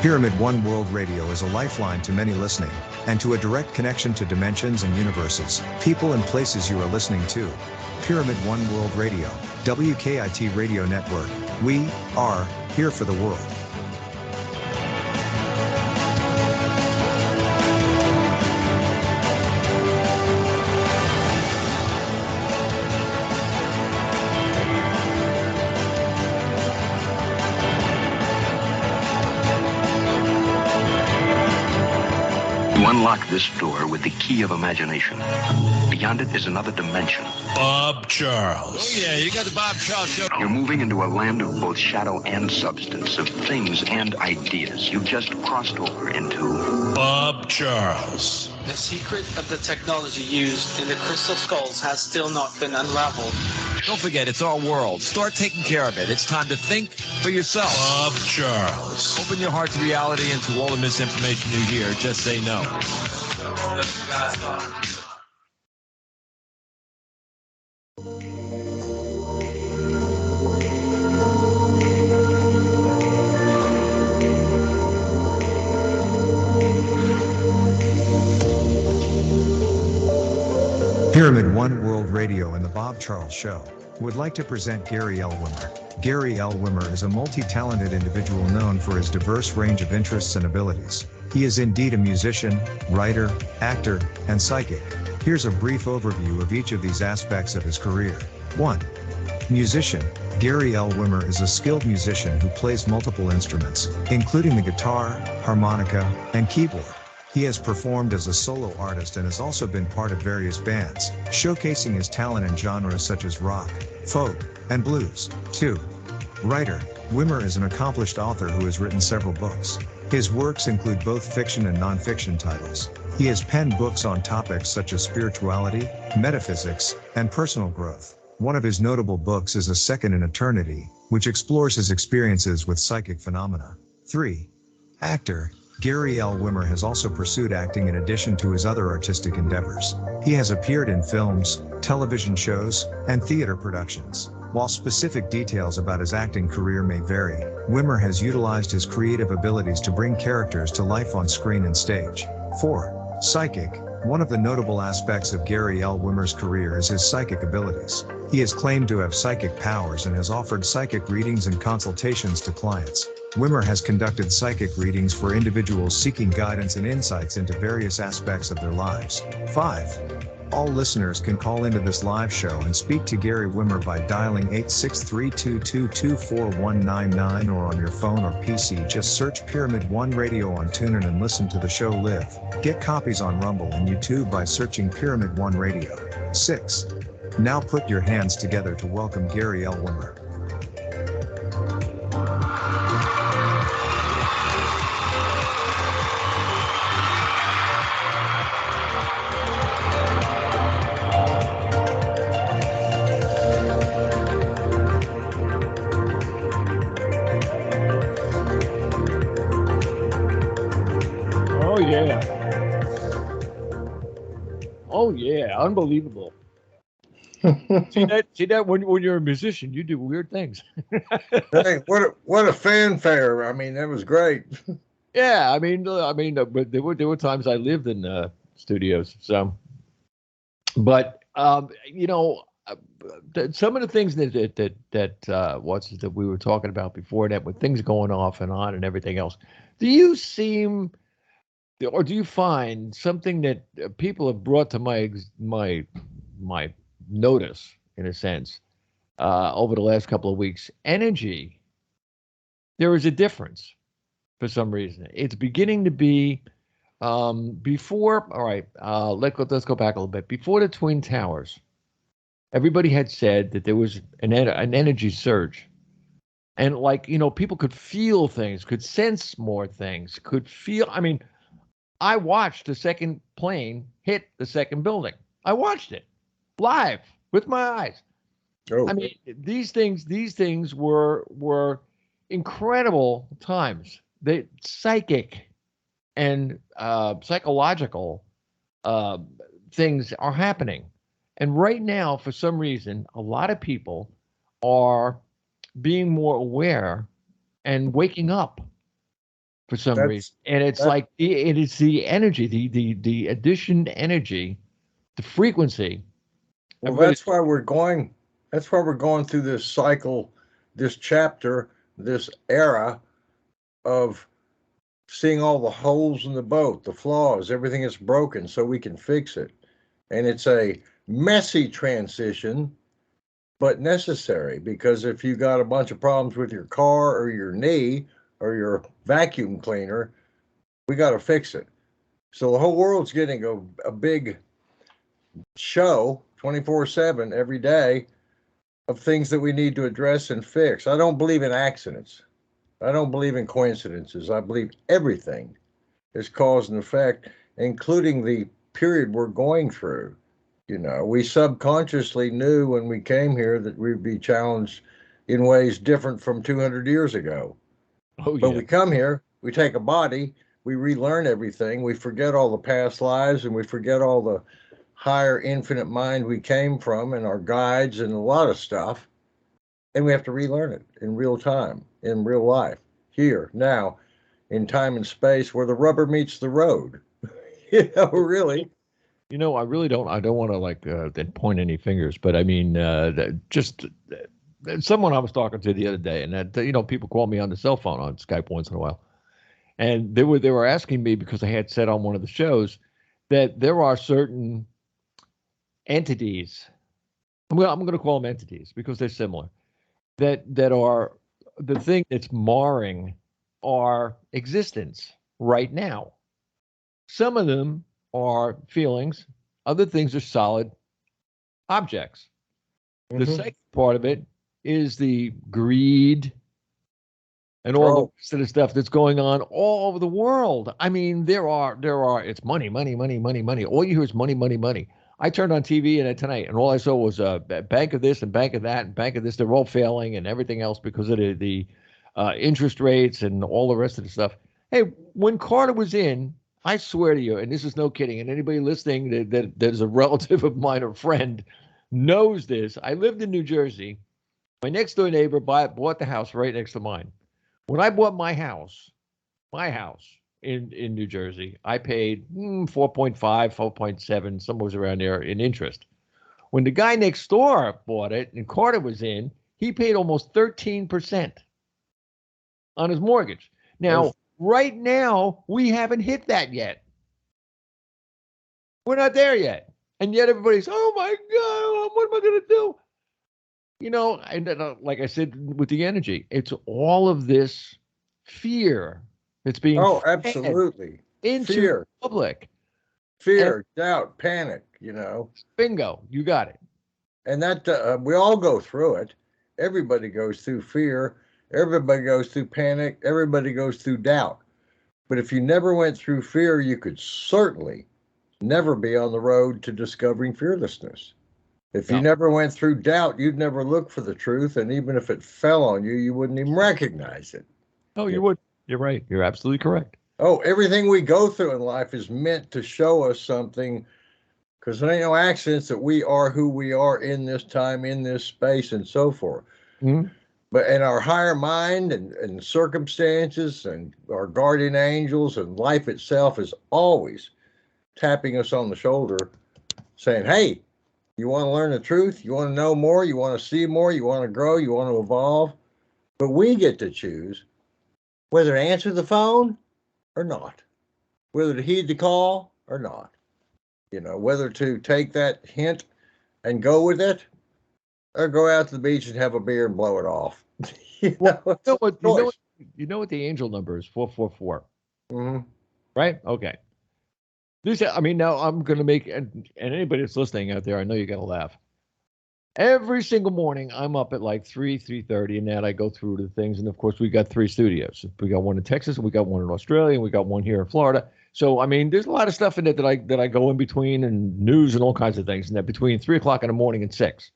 Pyramid One World Radio is a lifeline to many listening, and to a direct connection to dimensions and universes, people and places you are listening to. Pyramid One World Radio, WKIT Radio Network. We are here for the world. Unlock this door with the key of imagination. Beyond it is another dimension. Bob Charles. Oh, yeah, you got the Bob Charles show. You're moving into a land of both shadow and substance, of things and ideas. You've just crossed over into Bob Charles. The secret of the technology used in the crystal skulls has still not been unraveled. Don't forget, it's our world. Start taking care of it. It's time to think for yourself. Bob Charles. Open your heart to reality and to all the misinformation you hear. Just say no. Pyramid One World Radio and the Bob Charles Show would like to present Gary L. Wimmer. Gary L. Wimmer is a multi-talented individual known for his diverse range of interests and abilities. He is indeed a musician, writer, actor, and psychic. Here's a brief overview of each of these aspects of his career. 1. Musician. Gary L. Wimmer is a skilled musician who plays multiple instruments, including the guitar, harmonica, and keyboard. He has performed as a solo artist and has also been part of various bands, showcasing his talent in genres such as rock, folk, and blues. 2. Writer. Wimmer is an accomplished author who has written several books. His works include both fiction and non-fiction titles. He has penned books on topics such as spirituality, metaphysics, and personal growth. One of his notable books is A Second in Eternity, which explores his experiences with psychic phenomena. 3. Actor. Gary L. Wimmer has also pursued acting in addition to his other artistic endeavors. He has appeared in films, television shows, and theater productions. While specific details about his acting career may vary, Wimmer has utilized his creative abilities to bring characters to life on screen and stage. 4. Psychic. One of the notable aspects of Gary L. Wimmer's career is his psychic abilities. He is claimed to have psychic powers and has offered psychic readings and consultations to clients. Wimmer has conducted psychic readings for individuals seeking guidance and insights into various aspects of their lives. 5. All listeners can call into this live show and speak to Gary Wimmer by dialing 863-222-4199 or on your phone or PC. Just search Pyramid One Radio on TuneIn and listen to the show live. Get copies on Rumble and YouTube by searching Pyramid One Radio. 6. Now put your hands together to welcome Gary L. Wimmer. Oh yeah, unbelievable. see that when you're a musician, you do weird things. Hey, what a fanfare! I mean, that was great. Yeah, I mean, but there were times I lived in studios. So, but you know, some of the things that we were talking about before that, with things going off and on and everything else, do you find something that people have brought to my notice, in a sense, over the last couple of weeks? Energy. There is a difference for some reason. It's beginning to be before. All right, let's go back a little bit. Before the Twin Towers, everybody had said that there was an energy surge, and people could feel things, could sense more things, could feel. I mean, I watched the second plane hit the second building. I watched it live with my eyes. Oh. I mean, these things were incredible times. They psychic and psychological things are happening. And right now, for some reason, a lot of people are being more aware and waking up. for some That's reason. And it's that. like it is the energy, the addition energy, the frequency. Well, Everybody, that's why we're going. That's why we're going through this cycle, this chapter, this era of seeing all the holes in the boat, the flaws, everything that's broken, so we can fix it. And it's a messy transition, but necessary, because if you got a bunch of problems with your car or your knee or your vacuum cleaner, we got to fix it. So the whole world's getting a big show 24/7 every day of things that we need to address and fix. I don't believe in accidents. I don't believe in coincidences. I believe everything is cause and effect, including the period we're going through. You know, we subconsciously knew when we came here that we'd be challenged in ways different from 200 years ago. oh But yeah, we come here, we take a body, we relearn everything, we forget all the past lives, and we forget all the higher infinite mind we came from and our guides and a lot of stuff. And we have to relearn it in real time, in real life, here, now, in time and space where the rubber meets the road. You know, really. I really don't. I don't want to like point any fingers, but I mean, just someone I was talking to the other day, and that people call me on the cell phone on Skype once in a while, and they were asking me because I had said on one of the shows that there are certain entities. I'm going to call them entities because they're similar. That are the thing that's marring our existence right now. Some of them are feelings. Other things are solid objects. The second part of it is the greed and all the sort of stuff that's going on all over the world. I mean, there are it's money, money, money, money, money. All you hear is money, money, money. I turned on TV tonight, and all I saw was a bank of this and bank of that and bank of this. They're all failing and everything else because of the interest rates and all the rest of the stuff. Hey, when Carter was in, I swear to you, and this is no kidding, and anybody listening that is a relative of mine or friend knows this. I lived in New Jersey. My next door neighbor bought the house right next to mine. When I bought my house in New Jersey, I paid 4.5, 4.7, somewhere around there in interest. When the guy next door bought it and Carter was in, he paid almost 13% on his mortgage. Now, right now, we haven't hit that yet. We're not there yet. And yet everybody's, oh my God, what am I going to do? And like I said, with the energy, it's all of this fear that's being absolutely into fear, the public. Fear, doubt, panic, Bingo, you got it. And that we all go through it. Everybody goes through fear. Everybody goes through panic. Everybody goes through doubt. But if you never went through fear, you could certainly never be on the road to discovering fearlessness. If you never went through doubt, you'd never look for the truth. And even if it fell on you, you wouldn't even recognize it. Oh, you would. You're right. You're absolutely correct. Oh, everything we go through in life is meant to show us something, because there ain't no accidents that we are who we are in this time, in this space, and so forth. Mm-hmm. But in our higher mind and circumstances and our guardian angels and life itself is always tapping us on the shoulder saying, hey, you want to learn the truth? You want to know more? You want to see more? You want to grow? You want to evolve? But we get to choose whether to answer the phone or not, whether to heed the call or not, whether to take that hint and go with it or go out to the beach and have a beer and blow it off. You know what the angel number is? 444. Mm-hmm. Right? Okay. Now I'm going to make, and anybody that's listening out there, I know you're going to laugh. Every single morning, I'm up at like 3:30, and then I go through the things. And of course, we got 3 studios. We got one in Texas, and we got one in Australia, and we got one here in Florida. So, there's a lot of stuff in it that I go in between, and news and all kinds of things. And that between 3 o'clock in the morning and 6,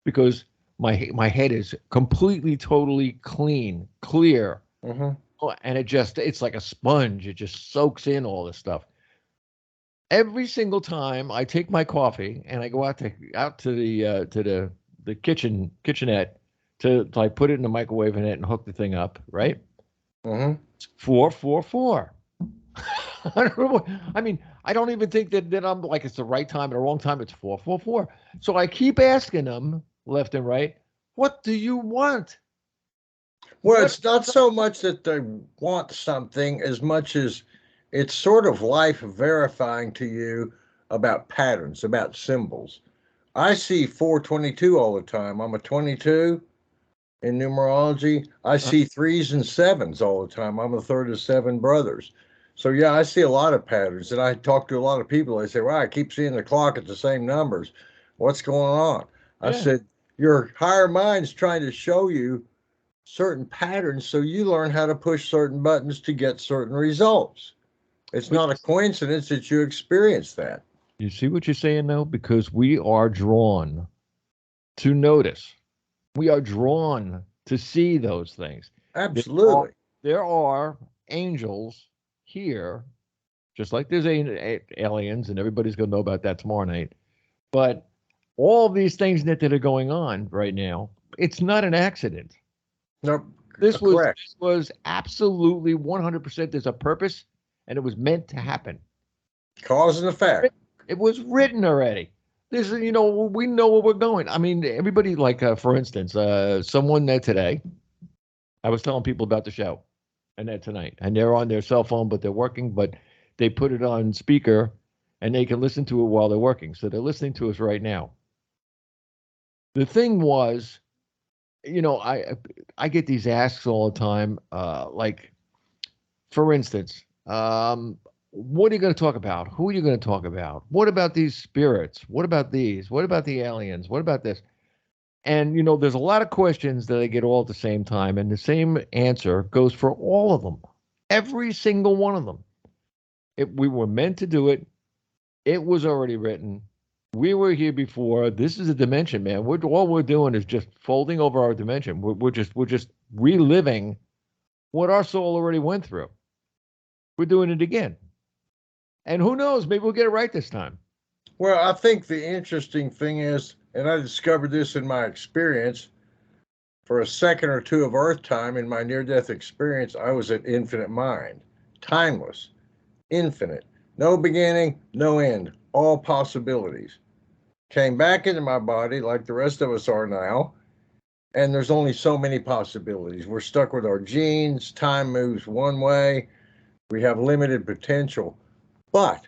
because my head is completely, totally clean, clear, and it's like a sponge. It just soaks in all this stuff. Every single time I take my coffee and I go out to the kitchenette to like put it in the microwave and put the thing up, right? Mm-hmm. 444. I don't know. I mean, I don't even think that I'm like it's the right time and the wrong time. It's 444. So I keep asking them left and right, what do you want? Well, it's not so much that they want something as much as it's sort of life verifying to you about patterns, about symbols. I see 422 all the time. I'm a 22 in numerology. I see threes and sevens all the time. I'm a third of seven brothers. So yeah, I see a lot of patterns, and I talk to a lot of people. They say, "Well, I keep seeing the clock at the same numbers. What's going on?" I said, "Your higher mind's trying to show you certain patterns so you learn how to push certain buttons to get certain results. It's not a coincidence that you experience that." You see what you're saying, though? Because we are drawn to notice. We are drawn to see those things. Absolutely. There are angels here, just like there's aliens, and everybody's going to know about that tomorrow night. But all these things that are going on right now, it's not an accident. No, This correct. was absolutely 100%. There's a purpose, and it was meant to happen. Cause and effect. It was written already. This is, we know where we're going. I mean, everybody, like, for instance, someone that today, I was telling people about the show, and that tonight, and they're on their cell phone, but they're working, but they put it on speaker, and they can listen to it while they're working. So they're listening to us right now. The thing was, I get these asks all the time, like, for instance, what are you going to talk about? Who are you going to talk about? What about these spirits? What about these? What about the aliens? What about this? And, there's a lot of questions that I get all at the same time, and the same answer goes for all of them, every single one of them. We were meant to do it. It was already written. We were here before. This is a dimension, man. All we're doing is just folding over our dimension. We're just reliving what our soul already went through. We're doing it again. And who knows, maybe we'll get it right this time. Well, I think the interesting thing is, and I discovered this in my experience, for a second or two of Earth time in my near-death experience, I was at infinite mind, timeless, infinite, no beginning, no end, all possibilities. Came back into my body like the rest of us are now, and there's only so many possibilities. We're stuck with our genes. Time moves one way. We have limited potential, but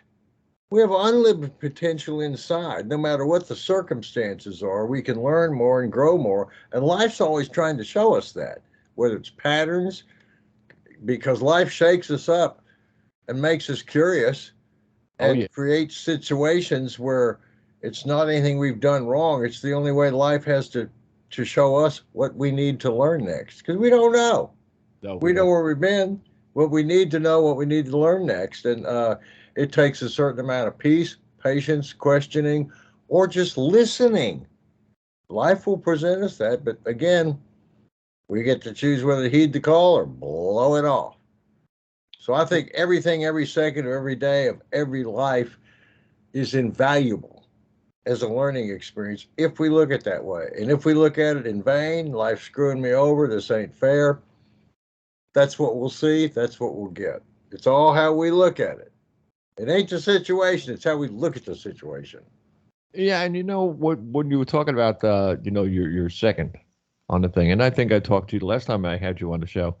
we have unlimited potential inside. No matter what the circumstances are, we can learn more and grow more. And life's always trying to show us that, whether it's patterns, because life shakes us up and makes us curious and creates situations where it's not anything we've done wrong. It's the only way life has to show us what we need to learn next, because we don't know. We know where we've been, what we need to know, what we need to learn next. And it takes a certain amount of peace, patience, questioning, or just listening. Life will present us that, but again, we get to choose whether to heed the call or blow it off. So I think everything, every second of every day of every life is invaluable as a learning experience if we look at it that way. And if we look at it in vain, life's screwing me over, this ain't fair, that's what we'll see, that's what we'll get. It's all how we look at it. It ain't the situation, it's how we look at the situation. Yeah, and when you were talking about your second on the thing, and I think I talked to you the last time I had you on the show,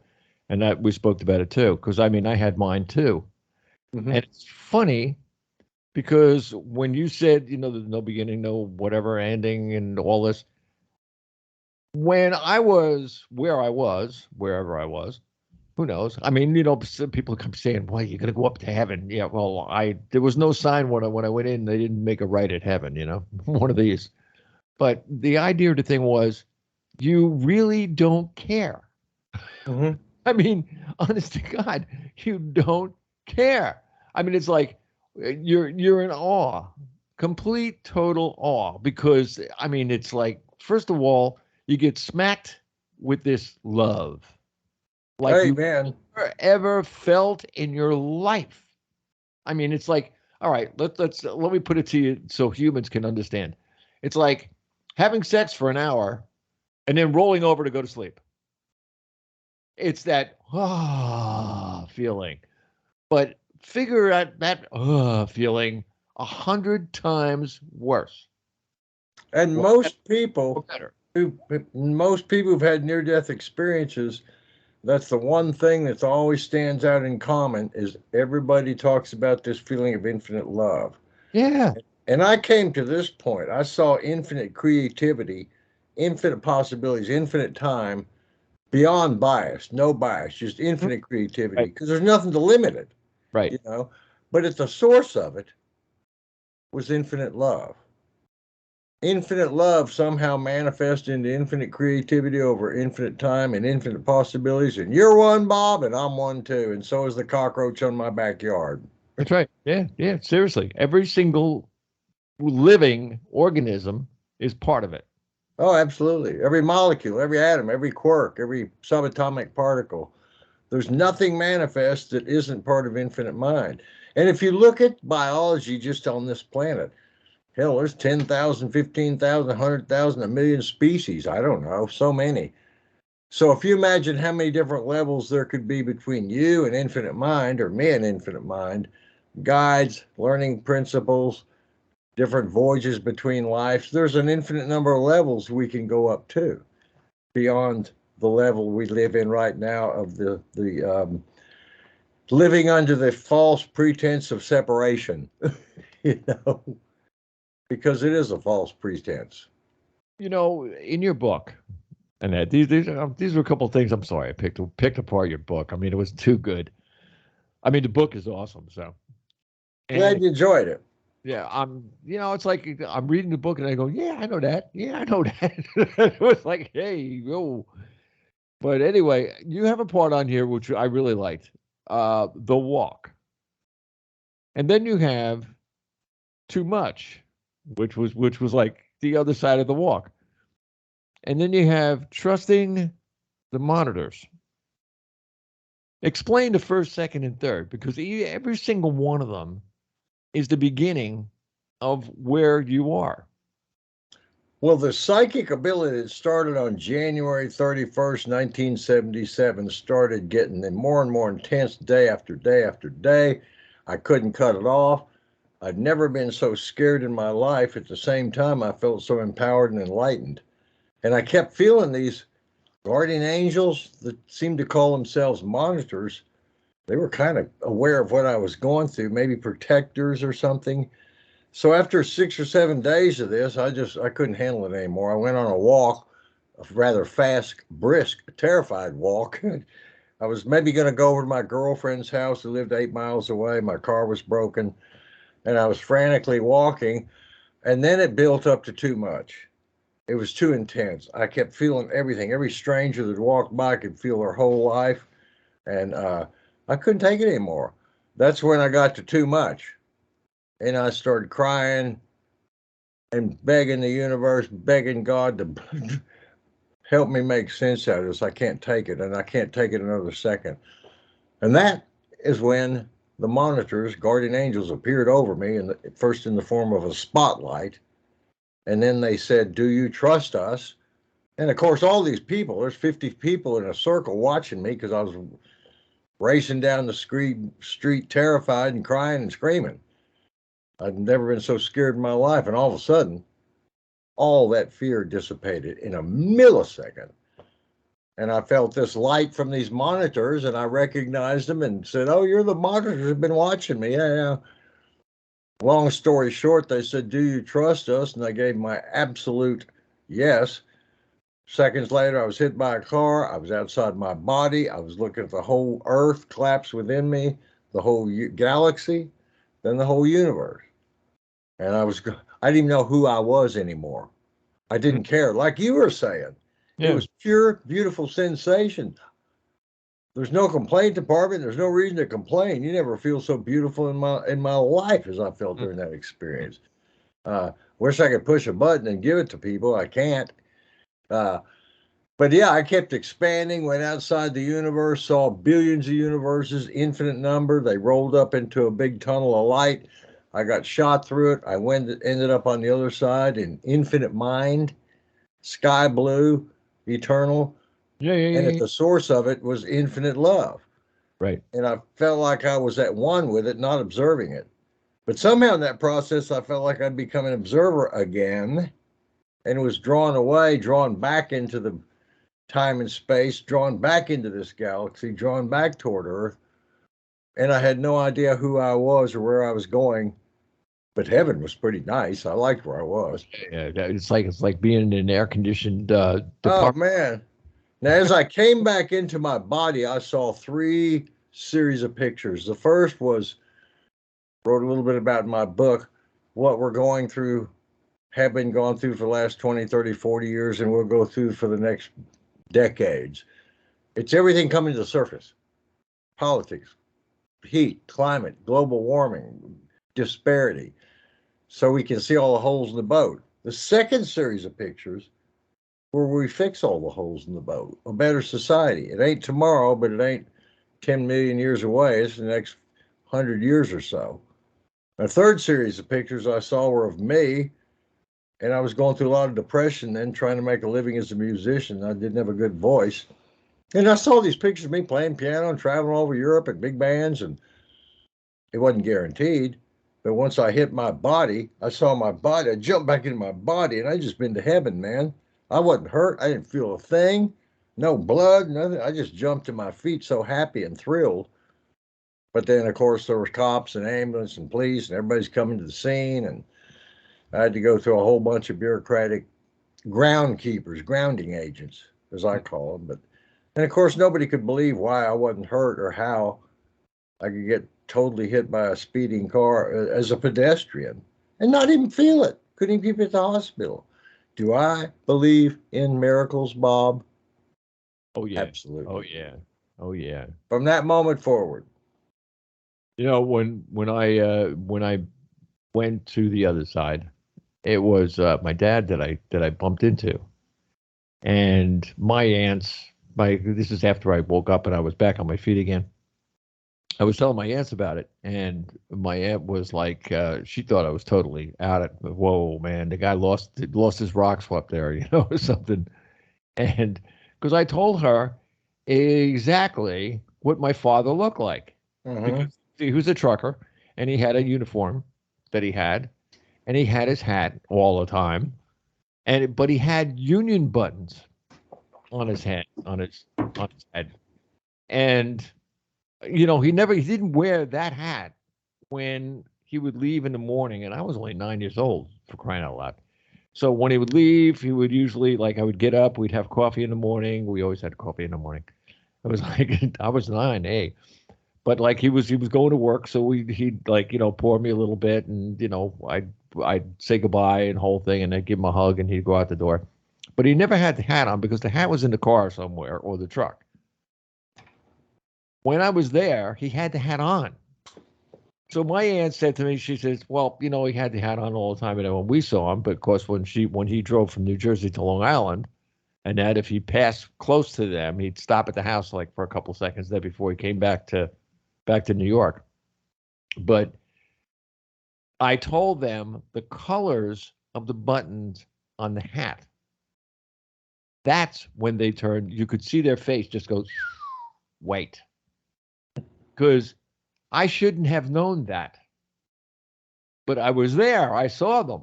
and that we spoke about it too, because I mean I had mine too. Mm-hmm. And it's funny because when you said, there's no beginning, no whatever ending and all this, when I was wherever I was, who knows? I mean, some people come saying, well, you're going to go up to heaven. Yeah, well, there was no sign when I went in, they didn't make a right at heaven, one of these. But the idea of the thing was, you really don't care. Mm-hmm. I mean, honest to God, you don't care. I mean, it's like you're in awe, complete, total awe, because, I mean, it's like, first of all, you get smacked with this love. Like you've never ever felt in your life. I mean, it's like, all right, let me put it to you so humans can understand. It's like having sex for an hour and then rolling over to go to sleep. It's that feeling. But figure out that feeling 100 times worse. And Or better. most people who've had near-death experiences, that's the one thing that's always stands out in common is everybody talks about this feeling of infinite love. Yeah. And I came to this point. I saw infinite creativity, infinite possibilities, infinite time, beyond bias, no bias, just infinite creativity, Right. because there's nothing to limit it, Right. you know. But at the source of it was infinite love. Infinite love somehow manifests into infinite creativity over infinite time and infinite possibilities. And you're one, Bob, and I'm one too. And so is the cockroach on my backyard. That's right. Yeah. Yeah. Seriously. Every single living organism is part of it. Oh, absolutely. Every molecule, every atom, every quark, every subatomic particle. There's nothing manifest that isn't part of infinite mind. And if you look at biology just on this planet, hell, there's 10,000, 15,000, 100,000, a million species. I don't know, so many. So if you imagine how many different levels there could be between you and infinite mind, or me and infinite mind, guides, learning principles, different voyages between lives, there's an infinite number of levels we can go up to beyond the level we live in right now of the living under the false pretense of separation, you know, because it is a false pretense. You know, in your book, and these were a couple of things. I'm sorry, I picked apart your book. I mean, it was too good. I mean, the book is awesome. So, Glad and you enjoyed it. yeah, it's like I'm reading the book and I go, yeah, I know that. Yeah, I know that. It was like, hey, yo. But anyway, you have a part on here which I really liked, the walk, and then you have too much, which was like the other side of the walk, and then you have trusting the monitors. Explain the first, second, and third because every single one of them is the beginning of where you are. Well, the psychic ability that started on January 31st, 1977, started getting more and more intense day after day after day. I couldn't cut it off. I'd never been so scared in my life. At the same time, I felt so empowered and enlightened. And I kept feeling these guardian angels that seemed to call themselves monitors. They were kind of aware of what I was going through, maybe protectors or something. So after 6 or 7 days of this, I couldn't handle it anymore. I went on a walk, a rather fast, brisk, terrified walk. I was maybe going to go over to my girlfriend's house who lived 8 miles away. My car was broken, and I was frantically walking, and then it built up to too much. It was too intense. I kept feeling everything. Every stranger that walked by could feel their whole life, and I couldn't take it anymore. That's when I got to too much. And I started crying and begging the universe, begging God to help me make sense out of this. I can't take it, and I can't take it another second. And that is when the monitors, guardian angels, appeared over me, and first in the form of a spotlight. And then they said, "Do you trust us?" And of course, all these people, there's 50 people in a circle watching me because I was racing down the street terrified and crying and screaming. I'd never been so scared in my life. And all of a sudden, all that fear dissipated in a millisecond. And I felt this light from these monitors, and I recognized them and said, "Oh, you're the monitors who've been watching me." Yeah. Long story short, they said, "Do you trust us?" And I gave my absolute yes. Seconds later, I was hit by a car. I was outside my body. I was looking at the whole earth collapse within me, the whole galaxy, then the whole universe. And I didn't even know who I was anymore. I didn't care. Like you were saying, it was pure, beautiful sensation. There's no complaint department. There's no reason to complain. You never feel so beautiful in my life as I felt during that experience. Wish I could push a button and give it to people. I can't. But yeah, I kept expanding, went outside the universe, saw billions of universes, infinite number. They rolled up into a big tunnel of light. I got shot through it. Ended up on the other side in infinite mind, sky blue, eternal. Yeah, yeah, And yeah, at yeah. the source of it was infinite love. Right. And I felt like I was at one with it, not observing it. But somehow in that process, I felt like I'd become an observer again, and was drawn away, drawn back into the time and space, drawn back into this galaxy, drawn back toward Earth. And I had no idea who I was or where I was going. But heaven was pretty nice. I liked where I was. Yeah, it's like being in an air conditioned Oh, department. man. Now, as I came back into my body, I saw three series of pictures. The first was, wrote a little bit about in my book, what we're going through, have been going through for the last 20, 30, 40 years, and we'll go through for the next decades. It's everything coming to the surface. Politics, heat, climate, global warming, disparity. So we can see all the holes in the boat. The second series of pictures where we fix all the holes in the boat, a better society. It ain't tomorrow, but it ain't 10 million years away. It's the next 100 years or so. A third series of pictures I saw were of me, and I was going through a lot of depression then, trying to make a living as a musician. I didn't have a good voice. And I saw these pictures of me playing piano and traveling over Europe at big bands, and it wasn't guaranteed. But once I hit my body, I saw my body. I jumped back into my body, and I just been to heaven, man. I wasn't hurt. I didn't feel a thing. No blood, nothing. I just jumped to my feet so happy and thrilled. But then, of course, there were cops and ambulance and police, and everybody's coming to the scene. And I had to go through a whole bunch of bureaucratic groundkeepers, grounding agents, as I call them. But, and of course, nobody could believe why I wasn't hurt or how I could get totally hit by a speeding car as a pedestrian and not even feel it. Couldn't even keep it at the hospital. Do I believe in miracles, Bob? Oh yeah. Absolutely. Oh yeah. Oh yeah. From that moment forward. You know, when I went to the other side, it was my dad that I bumped into, and my aunts. My This is after I woke up and I was back on my feet again. I was telling my aunts about it, and my aunt was like, she thought I was totally out of. Whoa, man, the guy lost his rocks up there, or something. And because I told her exactly what my father looked like, Mm-hmm. because he was a trucker and he had a uniform that he had, and he had his hat all the time, but he had union buttons on his head, on his head, and he didn't wear that hat when he would leave in the morning, and I was only 9 years old, for crying out loud. So when he would leave, he would usually, like, I would get up, we'd have coffee in the morning. We always had coffee in the morning. I was like, I was 9, hey. But like he was going to work, so he'd like, pour me a little bit, and I'd say goodbye and whole thing, and I'd give him a hug, and he'd go out the door. But he never had the hat on because the hat was in the car somewhere or the truck. When I was there, he had the hat on. So my aunt said to me, she says, "Well, he had the hat on all the time, when we saw him. But of course, when he drove from New Jersey to Long Island, and that if he passed close to them, he'd stop at the house like for a couple seconds there before he came back to New York." But I told them the colors of the buttons on the hat. That's when they turned. You could see their face just go white, because I shouldn't have known that. But I was there. I saw them.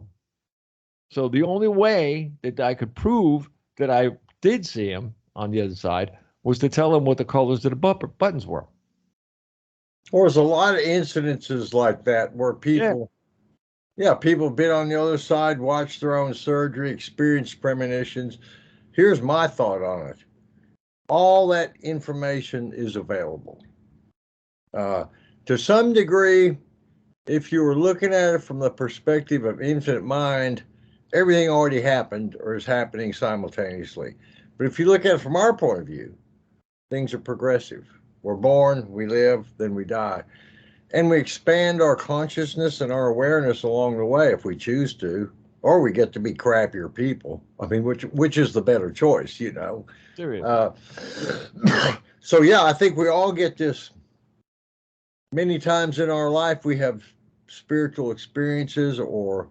So the only way that I could prove that I did see him on the other side was to tell him what the colors of the buttons were. Well, there's a lot of incidences like that where people have been on the other side, watched their own surgery, experienced premonitions. Here's my thought on it. All that information is available. To some degree, if you were looking at it from the perspective of infinite mind, everything already happened or is happening simultaneously. But if you look at it from our point of view, things are progressive. We're born, we live, then we die. And we expand our consciousness and our awareness along the way if we choose to, or we get to be crappier people. I mean, which is the better choice, Seriously. So yeah, I think we all get this. Many times in our life, we have spiritual experiences or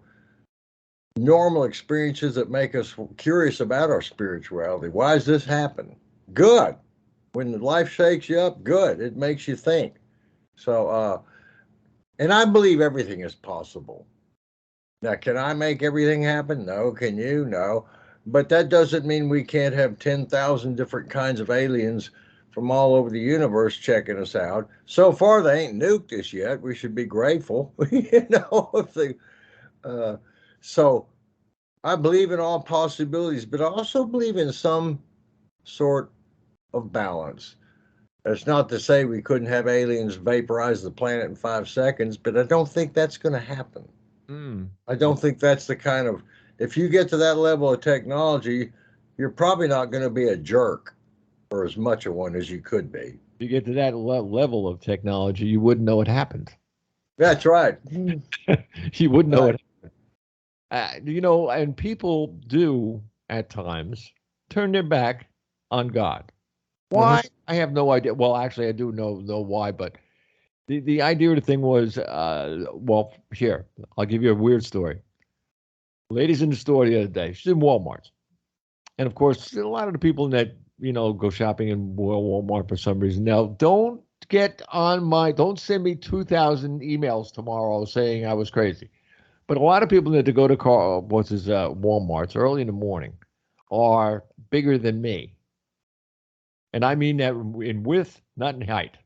normal experiences that make us curious about our spirituality. Why does this happen? good. When life shakes you up, good. It makes you think. So, and I believe everything is possible. Now, can I make everything happen? No. Can you? No. But that doesn't mean we can't have 10,000 different kinds of aliens from all over the universe checking us out. So far, they ain't nuked us yet. We should be grateful, if they. So I believe in all possibilities, but I also believe in some sort of balance. That's not to say we couldn't have aliens vaporize the planet in 5 seconds, but I don't think that's going to happen. I don't think that's the kind of, if you get to that level of technology, you're probably not going to be a jerk or as much of one as you could be. If you get to that level of technology, you wouldn't know it happened. That's right. You wouldn't know it. And people do at times turn their back on God. Why? Mm-hmm. I have no idea. Well, actually, I do know why, but the idea of the thing was, here, I'll give you a weird story. Lady's in the store the other day. She's in Walmart. And of course, a lot of the people that, go shopping in Walmart for some reason. Now, don't send me 2,000 emails tomorrow saying I was crazy. But a lot of people that go to Walmarts early in the morning are bigger than me. And I mean that in width, not in height.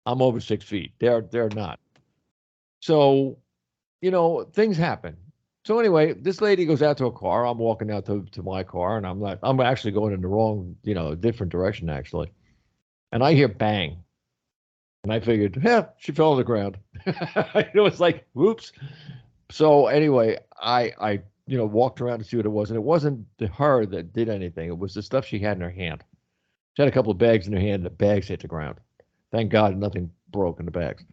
I'm over 6 feet. They're not. So, things happen. So anyway, this lady goes out to a car. I'm walking out to my car, and I'm actually going in the wrong, different direction actually. And I hear bang. And I figured, she fell on the ground. It's like, whoops. So anyway, I walked around to see what it was, and it wasn't her that did anything. It was the stuff she had in her hand. She had a couple of bags in her hand, and the bags hit the ground. Thank God nothing broke in the bags.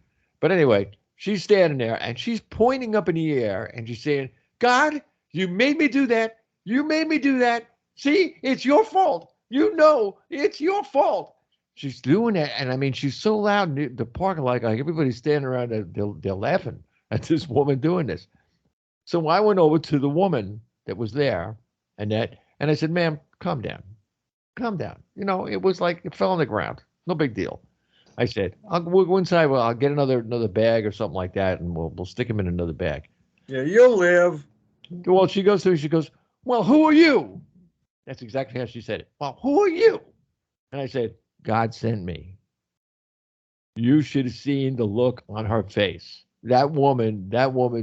But anyway, she's standing there, and she's pointing up in the air, and she's saying, God, you made me do that. You made me do that. See, it's your fault. It's your fault. She's doing that, and I mean, she's so loud in the parking lot, like everybody's standing around, they're laughing at this woman doing this. So I went over to the woman that was there, and I said, ma'am, calm down. Calm down. It was like it fell on the ground. No big deal. I said, we'll go inside. Well, I'll get another bag or something like that, and we'll stick him in another bag. Yeah, you'll live. Well, she goes, well, who are you? That's exactly how she said it. Well, who are you? And I said, God sent me. You should have seen the look on her face. That woman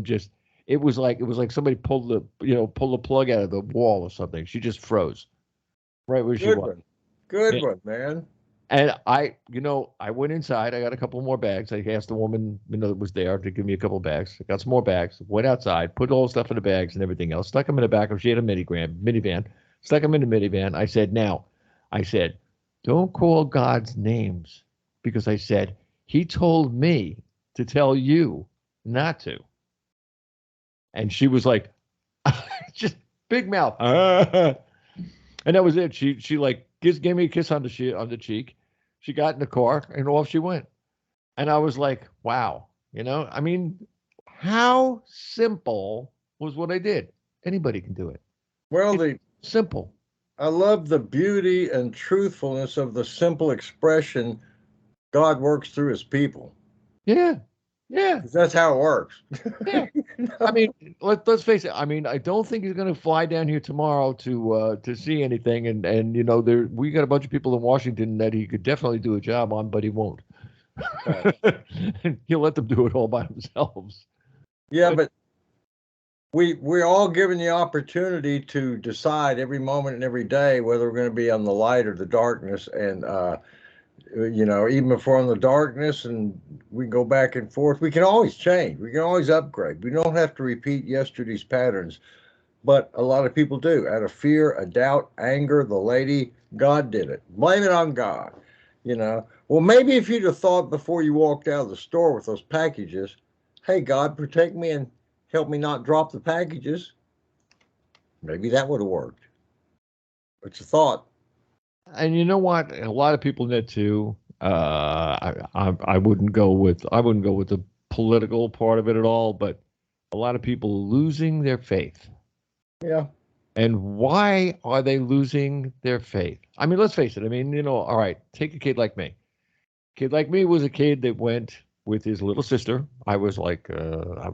just, it was like somebody pulled the plug out of the wall or something. She just froze right where she was. Good one, man. And I went inside. I got a couple more bags. I asked the woman, that was there to give me a couple of bags. I got some more bags. Went outside, put all the stuff in the bags and everything else. Stuck them in the back of. She had a minivan. Stuck them in the minivan. I said, don't call God's names, because I said he told me to tell you not to. And she was like, just big mouth. And that was it. She like gave me a kiss on the cheek. She got in the car and off she went. And I was like, wow, I mean, how simple was what I did? Anybody can do it. Well, it's simple. I love the beauty and truthfulness of the simple expression, God works through his people. Yeah. That's how it works. Yeah. I mean, let's face it. I mean, I don't think he's going to fly down here tomorrow to see anything. And we got a bunch of people in Washington that he could definitely do a job on, but he won't. Right. He'll let them do it all by themselves. Yeah, but we're all given the opportunity to decide every moment and every day whether we're going to be on the light or the darkness. And even if we're on the darkness and we go back and forth, we can always change. We can always upgrade. We don't have to repeat yesterday's patterns. But a lot of people do. Out of fear, a doubt, anger, the lady, God did it. Blame it on God. Well, maybe if you'd have thought before you walked out of the store with those packages, hey, God, protect me and help me not drop the packages, maybe that would have worked. It's a thought. And you know what? A lot of people did too. I wouldn't go with the political part of it at all, but a lot of people losing their faith. Yeah. And why are they losing their faith? I mean, let's face it. I mean, all right, take a kid like me. Kid like me was a kid that went with his little sister. I was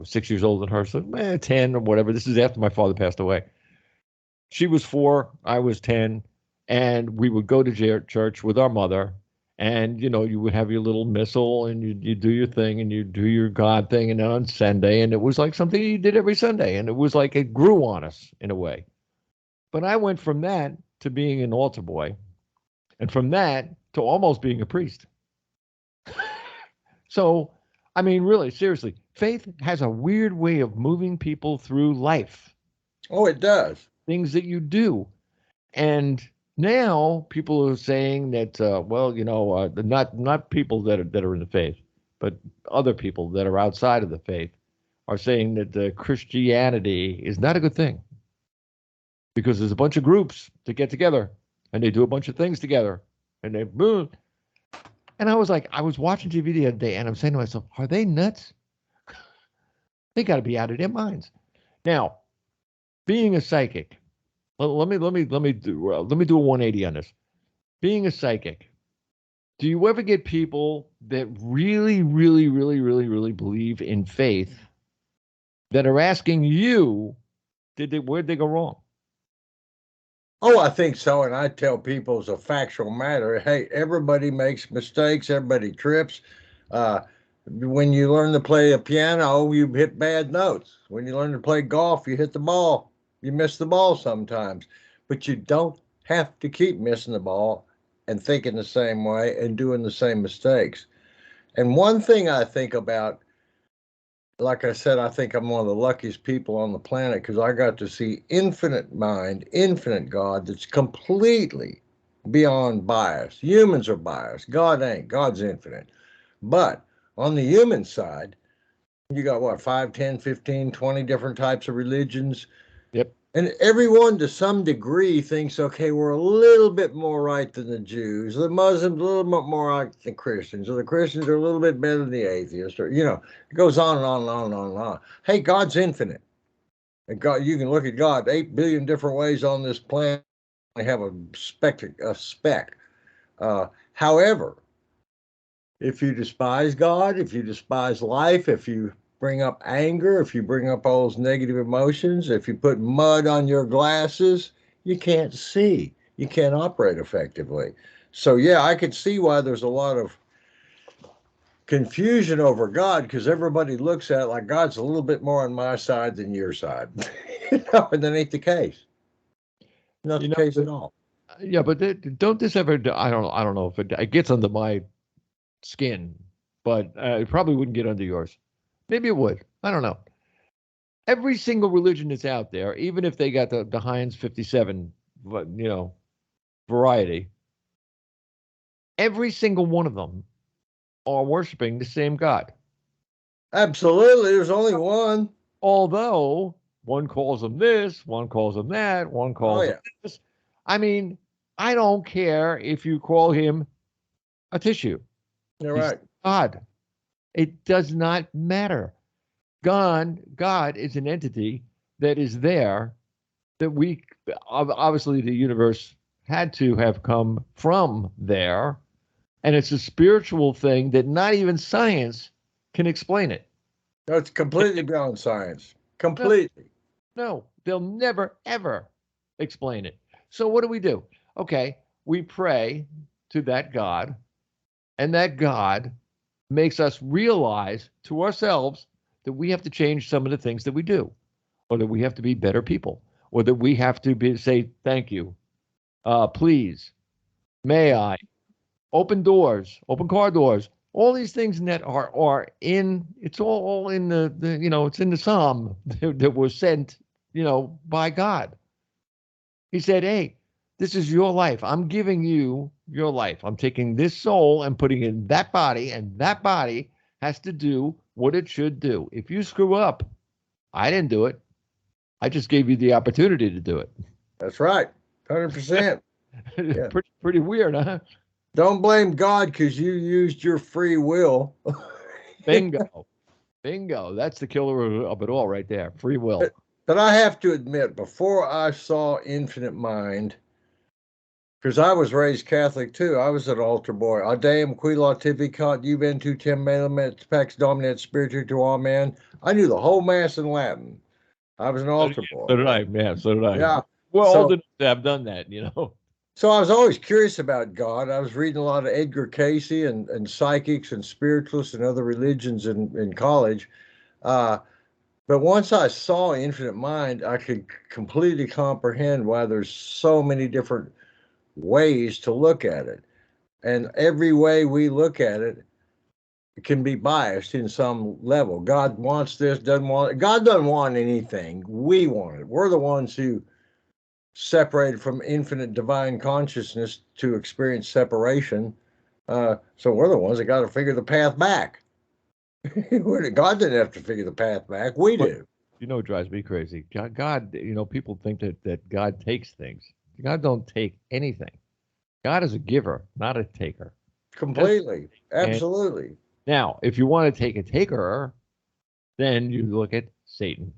6 years older than her, so 10 or whatever. This is after my father passed away. She was 4, I was 10, and we would go to church with our mother. And, you would have your little missal and you do your thing and you do your God thing. And then on Sunday, and it was like something you did every Sunday. And it was like it grew on us in a way. But I went from that to being an altar boy, and from that to almost being a priest. So, I mean, really, seriously, faith has a weird way of moving people through life. Oh, it does. Things that you do. And now people are saying that, not people that are in the faith, but other people that are outside of the faith are saying that Christianity is not a good thing because there's a bunch of groups that get together and they do a bunch of things together and they boom. And I was watching TV the other day and I'm saying to myself, are they nuts? They got to be out of their minds. Now, being a psychic, let me do a 180 on this. Being a psychic, do you ever get people that really, really, really, really, really believe in faith that are asking you, where'd they go wrong? Oh, I think so. And I tell people as a factual matter, hey, everybody makes mistakes. Everybody trips. When you learn to play a piano, you hit bad notes. When you learn to play golf, you hit the ball. You miss the ball sometimes. But you don't have to keep missing the ball and thinking the same way and doing the same mistakes. And one thing I think about, like I said, I think I'm one of the luckiest people on the planet because I got to see infinite mind, infinite God that's completely beyond bias. Humans are biased. God ain't. God's infinite. But on the human side, you got 5, 10, 15, 20 different types of religions. Yep. And everyone to some degree thinks, okay, we're a little bit more right than the Jews. The Muslims a little bit more right than Christians. Or the Christians are a little bit better than the atheists. Or, it goes on and on and on and on and on. Hey, God's infinite. And God, you can look at God 8 billion different ways on this planet. They have a speck. However, if you despise God, if you despise life, if you bring up anger, if you bring up all those negative emotions, if you put mud on your glasses, you can't see. You can't operate effectively. So, yeah, I could see why there's a lot of confusion over God because everybody looks at it like God's a little bit more on my side than your side. And that ain't the case. Not the case at all. Yeah, but don't this ever, I don't know if it gets under my skin, but it probably wouldn't get under yours. Maybe it would. I don't know. Every single religion that's out there, even if they got the Heinz 57, variety, every single one of them are worshiping the same God. Absolutely. There's only one. Although one calls him this, one calls him that, one calls him this. I mean, I don't care if you call him a tissue. You're He's right. God. It does not matter. God is an entity that is there that we, obviously the universe had to have come from there. And it's a spiritual thing that not even science can explain it. No, it's completely beyond science. Completely. No, they'll never, ever explain it. So what do? Okay, we pray to that God, and that God makes us realize to ourselves that we have to change some of the things that we do, or that we have to be better people, or that we have to say thank you, please, may I, open doors, open car doors, all these things that are in, it's all in the it's in the Psalm that was sent, by God. He said, hey, this is your life. I'm giving you your life. I'm taking this soul and putting it in that body, and that body has to do what it should do. If you screw up, I didn't do it. I just gave you the opportunity to do it. That's right. 100%. Yeah. Pretty weird, huh? Don't blame God because you used your free will. Bingo. Bingo. That's the killer of it all right there. Free will. But I have to admit, before I saw Infinite Mind, because I was raised Catholic too, I was an altar boy. Audeum qui lautificat juventutem melam pax dominat spiritu to all men. I knew the whole Mass in Latin. I was an altar boy. So did I, man. So did I. Yeah. We're So- old enough to have done that, you know. So I was always curious about God. I was reading a lot of Edgar Cayce and psychics and spiritualists and other religions in college. But once I saw Infinite Mind, I could completely comprehend why there's so many different ways to look at it. And every way we look at it can be biased in some level. God wants this, doesn't want it. God doesn't want anything. We want it. We're the ones who separated from infinite divine consciousness to experience separation. So we're the ones that got to figure the path back. God didn't have to figure the path back. We do. You know, it drives me crazy. God, you know, people think that God takes things. God don't take anything. God is a giver, not a taker. Completely. Absolutely. Now, if you want to take a taker, then you look at Satan.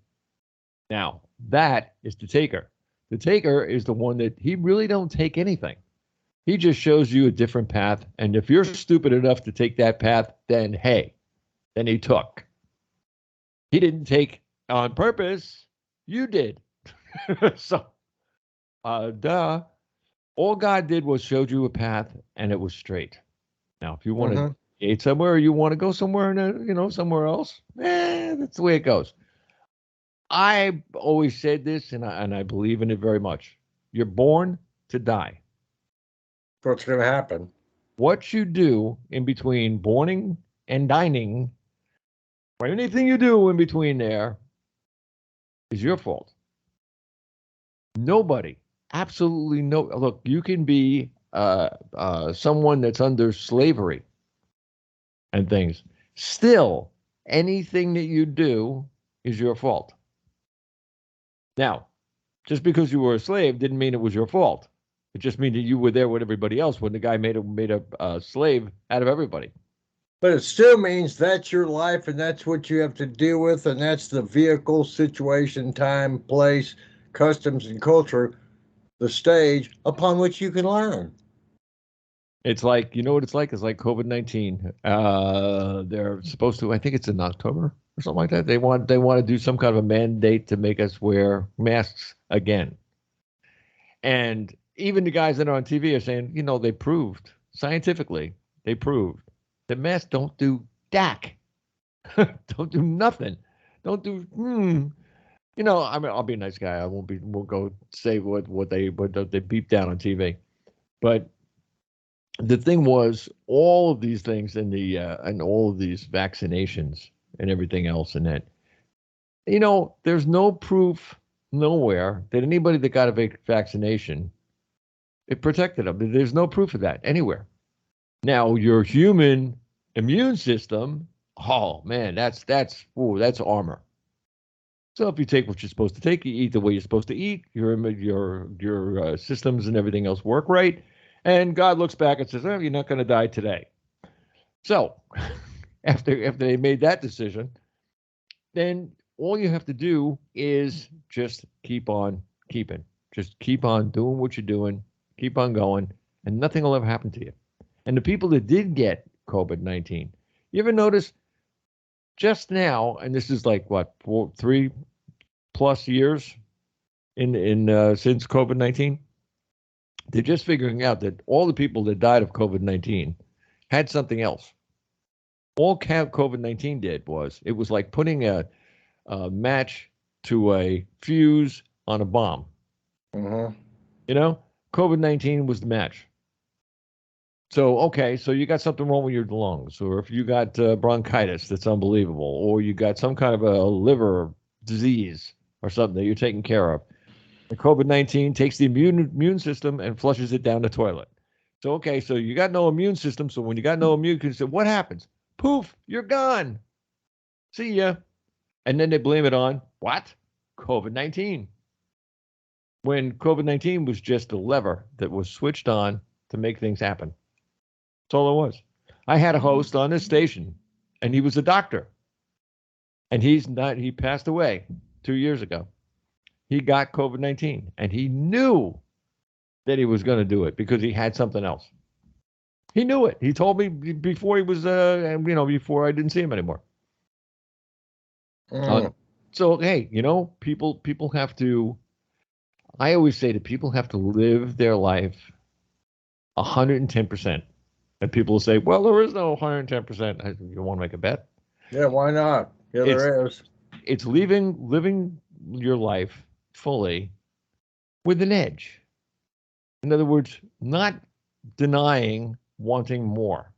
Now, that is the taker. The taker is the one that he really don't take anything. He just shows you a different path. And if you're stupid enough to take that path, then hey, then he took. He didn't take on purpose. You did. So, duh. All God did was showed you a path, and it was straight. Now, if you want to deviate somewhere, or you want to go somewhere, somewhere else, that's the way it goes. I always said this, and I believe in it very much. You're born to die. What's going to happen? What you do in between borning and dining, or anything you do in between there, is your fault. Nobody, absolutely no. Look, you can be someone that's under slavery and things. Still, anything that you do is your fault. Now, just because you were a slave didn't mean it was your fault. It just means that you were there with everybody else when the guy made a slave out of everybody. But it still means that's your life, and that's what you have to deal with, and that's the vehicle, situation, time, place, customs, and culture, the stage upon which you can learn. It's like, you know what it's like? It's like COVID-19. They're supposed to, I think it's in October or something like that. They want to do some kind of a mandate to make us wear masks again. And even the guys that are on TV are saying, they proved scientifically, that masks don't do dack. Don't do nothing. Don't do, I mean, I'll be a nice guy. We'll go say what they beep down on TV. But the thing was, all of these things and all of these vaccinations and everything else and that, there's no proof nowhere that anybody that got a vaccination, it protected them. There's no proof of that anywhere. Now, your human immune system, oh man, that's armor. So if you take what you're supposed to take, you eat the way you're supposed to eat, your systems and everything else work right, and God looks back and says, "Oh, you're not going to die today." So after they made that decision, then all you have to do is just keep on keeping. Just keep on doing what you're doing, keep on going, and nothing will ever happen to you. And the people that did get COVID-19, you ever notice just now, and this is like what, 3+ years in since COVID-19, they're just figuring out that all the people that died of COVID-19 had something else. All COVID-19 did was, it was like putting a match to a fuse on a bomb. COVID-19 was the match. So, okay, so you got something wrong with your lungs, or if you got bronchitis, that's unbelievable, or you got some kind of a liver disease or something that you're taking care of. The COVID-19 takes the immune system and flushes it down the toilet. So, okay, so you got no immune system. So when you got no immune system, what happens? Poof, you're gone. See ya. And then they blame it on what? COVID-19. When COVID-19 was just a lever that was switched on to make things happen. That's all it was. I had a host on this station, and he was a doctor. And he passed away 2 years ago. he got COVID-19, and he knew that he was going to do it because he had something else. He knew it. He told me before he was, before I didn't see him anymore. So, hey, people have to, I always say that people have to live their life 110%. And people will say, well, there is no 110%. You want to make a bet? Yeah, why not? Yeah, there is. It's living your life fully with an edge. In other words, not denying wanting more.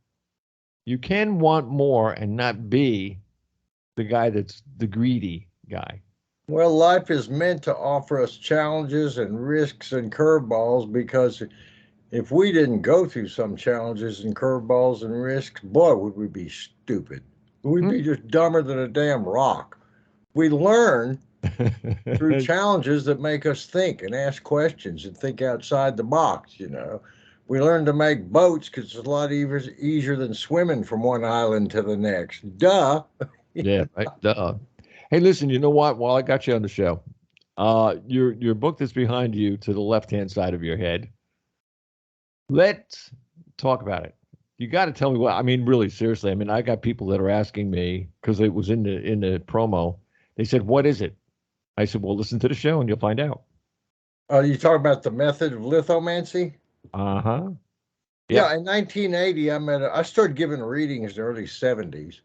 You can want more and not be the guy that's the greedy guy. Well, life is meant to offer us challenges and risks and curveballs, because if we didn't go through some challenges and curveballs and risks, boy, would we be stupid. We'd be just dumber than a damn rock. We learn through challenges that make us think and ask questions and think outside the box, We learn to make boats because it's a lot easier than swimming from one island to the next. Duh. Yeah, right. Duh. Hey, listen, you know what? While I got you on the show, your book that's behind you to the left-hand side of your head, let's talk about it. You got to tell me what, I mean, really, seriously. I mean, I got people that are asking me, because it was in the promo. They said, what is it? I said, well, listen to the show and you'll find out. You talk about the method of lithomancy? Uh-huh. Yeah, in 1980, I started giving readings in the early 70s,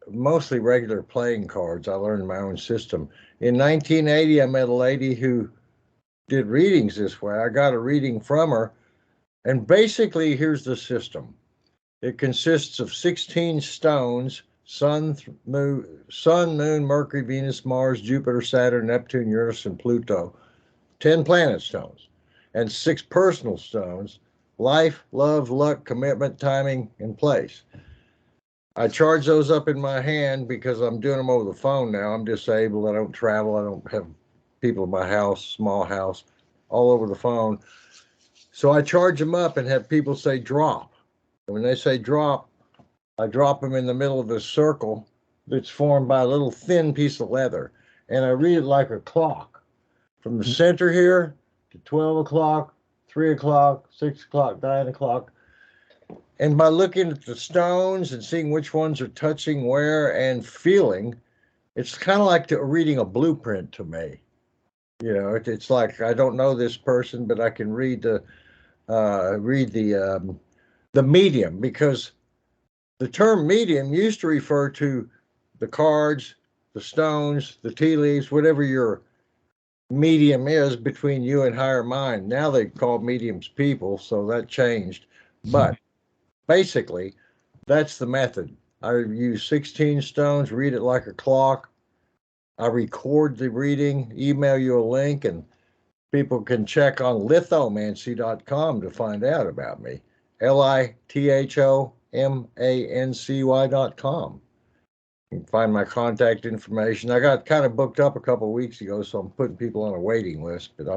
mostly regular playing cards. I learned my own system. In 1980, I met a lady who did readings this way. I got a reading from her, and basically, here's the system. It consists of 16 stones: Sun, Moon, Mercury, Venus, Mars, Jupiter, Saturn, Neptune, Uranus, and Pluto. 10 planet stones, and 6 personal stones: life, love, luck, commitment, timing, and place. I charge those up in my hand because I'm doing them over the phone now. I'm disabled. I don't travel. I don't have people in my house, small house, all over the phone. So I charge them up and have people say drop. And when they say drop, I drop them in the middle of this circle that's formed by a little thin piece of leather. And I read it like a clock. From the center here to 12 o'clock, 3 o'clock, 6 o'clock, 9 o'clock. And by looking at the stones and seeing which ones are touching where and feeling, it's kind of like reading a blueprint to me. It's like I don't know this person, but I can read the medium, because the term medium used to refer to the cards, the stones, the tea leaves, whatever your medium is between you and higher mind. Now they call mediums people, so that changed. But basically, that's the method. I use 16 stones, read it like a clock. I record the reading, email you a link, and people can check on lithomancy.com to find out about me. lithomancy.com. You can find my contact information. I got kind of booked up a couple of weeks ago, so I'm putting people on a waiting list, but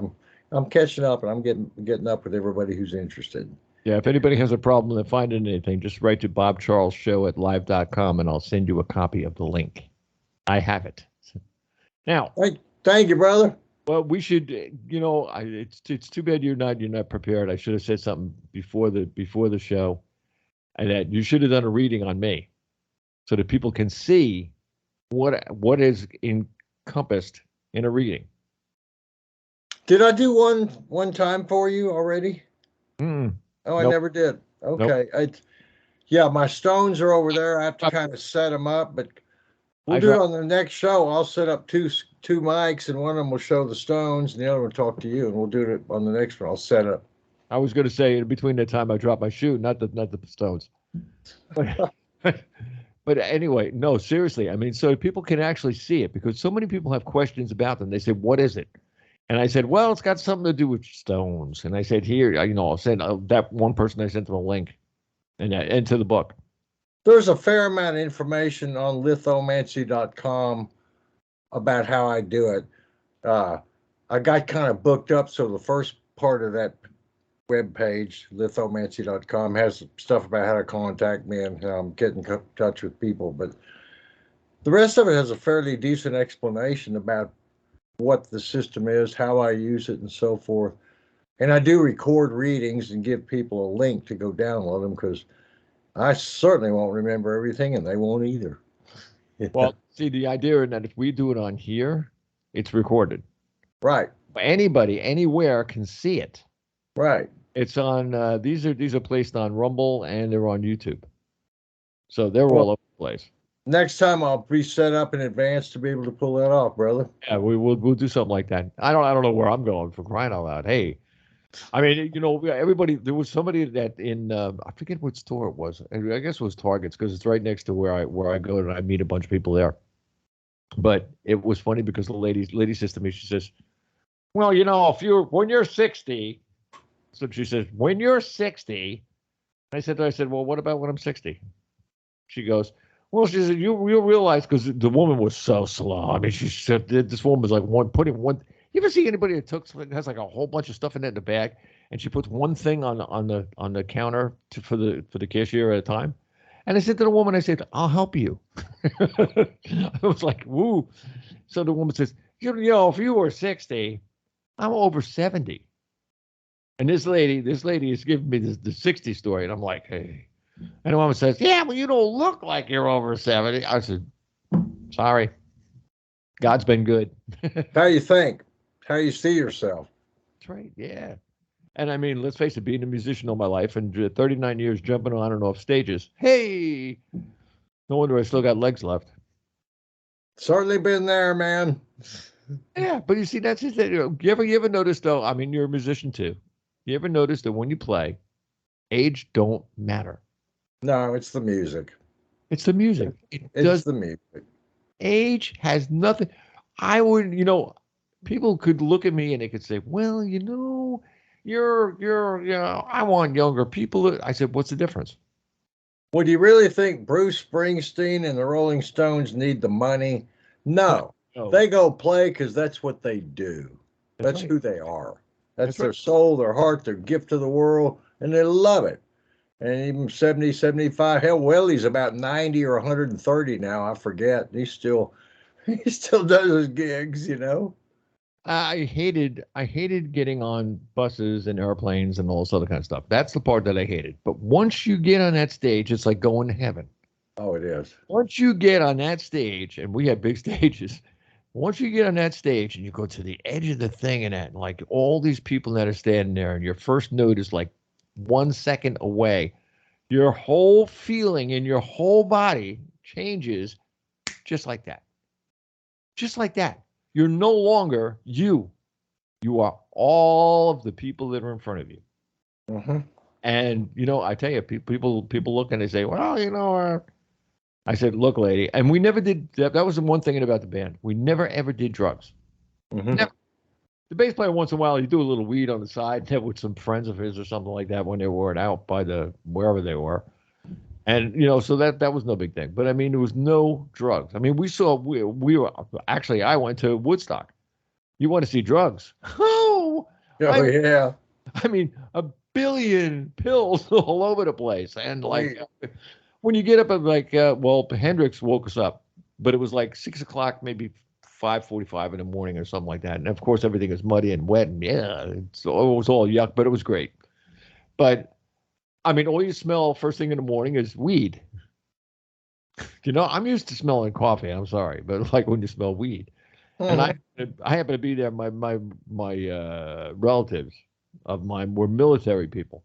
I'm catching up, and I'm getting up with everybody who's interested. Yeah, if anybody has a problem with finding anything, just write to bobcharlesshow@live.com, and I'll send you a copy of the link. I have it. Now, thank you, brother. Well, we should, it's too bad you're not prepared. I should have said something before the show, and that you should have done a reading on me, so that people can see what is encompassed in a reading. Did I do one time for you already? Oh, I never did. Okay. Nope. My stones are over there. I have to kind of set them up, but we'll do it on the next show. I'll set up two mics, and one of them will show the stones, and the other one will talk to you, and we'll do it on the next one. I'll set up. I was going to say, in between the time I drop my shoe, not the stones. But anyway, no, seriously. I mean, so people can actually see it, because so many people have questions about them. They say, what is it? And I said, well, it's got something to do with stones. And I said, here, I'll send that one person, I sent them a link and to the book. There's a fair amount of information on lithomancy.com about how I do it. I got kind of booked up, so the first part of that web page, lithomancy.com, has stuff about how to contact me and how I'm getting in touch with people. But the rest of it has a fairly decent explanation about what the system is, how I use it, and so forth. And I do record readings and give people a link to go download them because I certainly won't remember everything, and they won't either. Well, see, the idea is that if we do it on here, it's recorded. Right. Anybody, anywhere can see it. Right. It's on. These are placed on Rumble and they're on YouTube, so they're all over the place. Next time I'll be set up in advance to be able to pull that off, brother. Yeah, we'll do something like that. I don't know where I'm going, for crying out loud. Hey, I mean, everybody. There was somebody that in I forget what store it was. I guess it was Target's because it's right next to where I go and I meet a bunch of people there. But it was funny because the lady says to me, she says, "Well, when you're 60." So she says, "When you're 60," I said, "Well, what about when I'm 60?" She goes, "Well," she said, you'll realize," because the woman was so slow. I mean, she said this woman was like putting one. You ever see anybody that has like a whole bunch of stuff in the bag, and she puts one thing on the counter for the cashier at a time? And I said to the woman, I said, "I'll help you." I was like, "Woo!" So the woman says, if you were 60, I'm over 70." And this lady is giving me the 60 story, and I'm like, "Hey." And the woman says, "Yeah, but you don't look like you're over 70. I said, "Sorry. God's been good." How you think? How you see yourself? That's right, yeah. And I mean, let's face it, being a musician all my life and 39 years jumping on and off stages. Hey, no wonder I still got legs left. Certainly been there, man. Yeah, but you see, that's just it. You ever notice, though, I mean, you're a musician too. You ever notice that when you play, age don't matter? No, it's the music. It's the music. It's the music. Age has nothing. I would, people could look at me and they could say, "Well, I want younger people." I said, "What's the difference?" Well, do you really think Bruce Springsteen and the Rolling Stones need the money? No. They go play because that's what they do. That's right. who they are. That's their right. soul, their heart, their gift to the world, and they love it. And even 70, 75, hell, Willie's about 90 or 130 now. I forget. He still does his gigs, I hated getting on buses and airplanes and all this other kind of stuff. That's the part that I hated. But once you get on that stage, it's like going to heaven. Oh, it is. Once you get on that stage, and we had big stages, once you get on that stage and you go to the edge of the thing and like all these people that are standing there and your first note is like 1 second away, your whole feeling in your whole body changes just like that. Just like that. You're no longer you. You are all of the people that are in front of you. Mm-hmm. And, I tell you, people look and they say, "Well, I said, "Look, lady," and we never did. That was the one thing about the band. We never, ever did drugs. Mm-hmm. Never. The bass player, once in a while, he'd do a little weed on the side with some friends of his or something like that when they were out by wherever they were. And, so that was no big thing. But, I mean, there was no drugs. I mean, we were, actually, I went to Woodstock. You want to see drugs? Oh, yeah. I mean, a billion pills all over the place. And, like, when you get up at, Hendrix woke us up. But it was like 6 o'clock, maybe 5:45 in the morning or something like that. And, of course, everything is muddy and wet. And, it was all yuck, but it was great. But, I mean, all you smell first thing in the morning is weed. I'm used to smelling coffee. I'm sorry, but like when you smell weed, and I happen to be there. My relatives of mine were military people,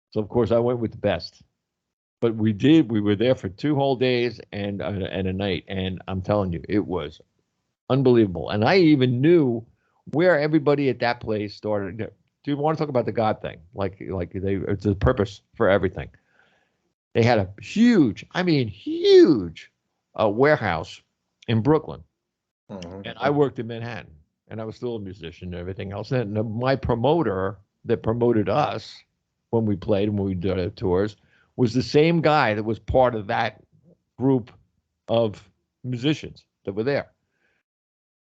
so of course I went with the best. But we were there for 2 whole days and a night, and I'm telling you, it was unbelievable. And I even knew where everybody at that place started. Do you want to talk about the God thing? It's a purpose for everything. They had a huge warehouse in Brooklyn. Mm-hmm. And I worked in Manhattan, and I was still a musician and everything else. And my promoter that promoted us when we played and when we did our tours was the same guy that was part of that group of musicians that were there.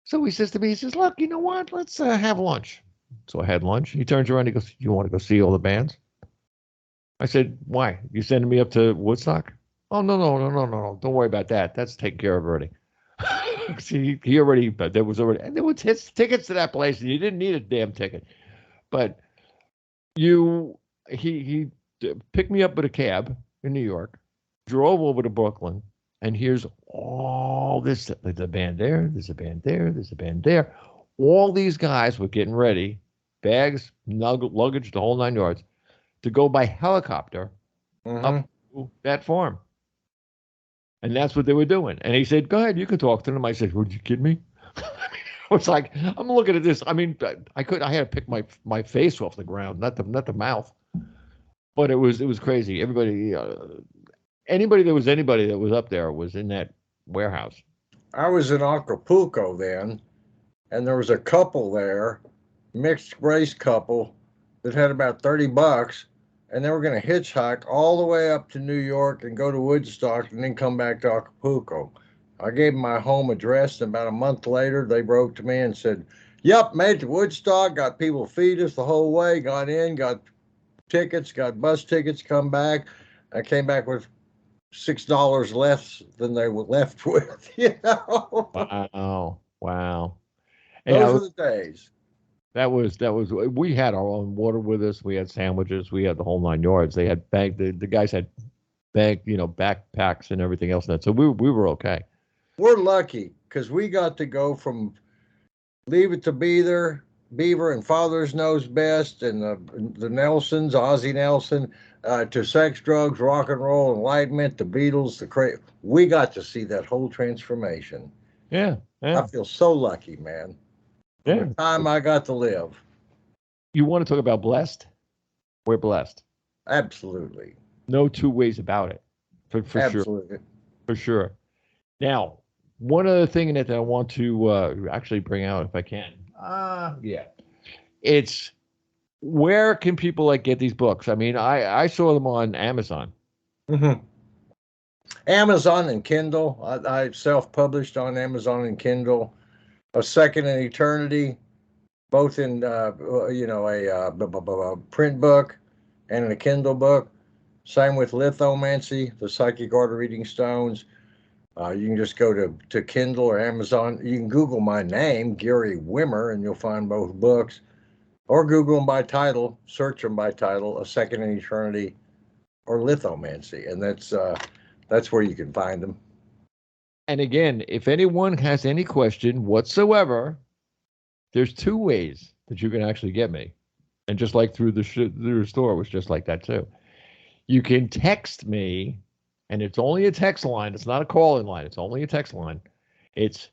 So he says to me, "Look, you know what? Let's have lunch." So I had lunch. He turns around and he goes, "You want to go see all the bands?" I said, "Why? You sending me up to Woodstock?" "Oh, no. Don't worry about that. That's taken care of already." See, he already, but there was already, and there were tickets to that place, and you didn't need a damn ticket. But he picked me up with a cab in New York, drove over to Brooklyn, and here's all this. There's a band there, there's a band there, there's a band there. All these guys were getting ready, bags, luggage, the whole 9 yards, to go by helicopter up to that farm. And that's what they were doing. And he said, go ahead, you can talk to them. I said, would you kid me? I was like, I'm looking at this. I mean, I had to pick my face off the ground, not the mouth. But it was crazy. Everybody, anybody that was up there was in that warehouse. I was in Acapulco then, and there was a couple there, mixed race couple, that had about $30, and they were going to hitchhike all the way up to New York and go to Woodstock and then come back to Acapulco. I gave them my home address, and about a month later, they wrote to me and said, yep, made it to Woodstock, got people to feed us the whole way, got in, got tickets, got bus tickets, come back. I came back with $6 less than they were left with, you know? Wow. Those were the days. That was, we had our own water with us. We had sandwiches. We had the whole 9 yards. They had the guys had backpacks and everything else. So we were okay. We're lucky because we got to go from Leave It to Beaver and Father's Knows Best and the Nelsons, Ozzie Nelson, to Sex, Drugs, Rock and Roll, Enlightenment, the Beatles, we got to see that whole transformation. Yeah. I feel so lucky, man. Yeah. The time I got to live. You want to talk about blessed? We're blessed. Absolutely. No two ways about it. For Absolutely. Sure. For sure. Now, one other thing that I want to actually bring out, if I can. It's where can people get these books? I mean, I saw them on Amazon. Mm-hmm. Amazon and Kindle. I self-published on Amazon and Kindle. A Second in Eternity, both in a print book and in a Kindle book. Same with Lithomancy, the Psychic Art of Reading Stones. You can just go to Kindle or Amazon. You can Google my name, Gary Wimmer, and you'll find both books. Or Google them by title, search them by title, A Second in Eternity or Lithomancy. And that's where you can find them. And again, if anyone has any question whatsoever, there's two ways that you can actually get me. And just like through the store, it was just like that too. You can text me, and it's only a text line. It's not a call-in line. It's only a text line. It's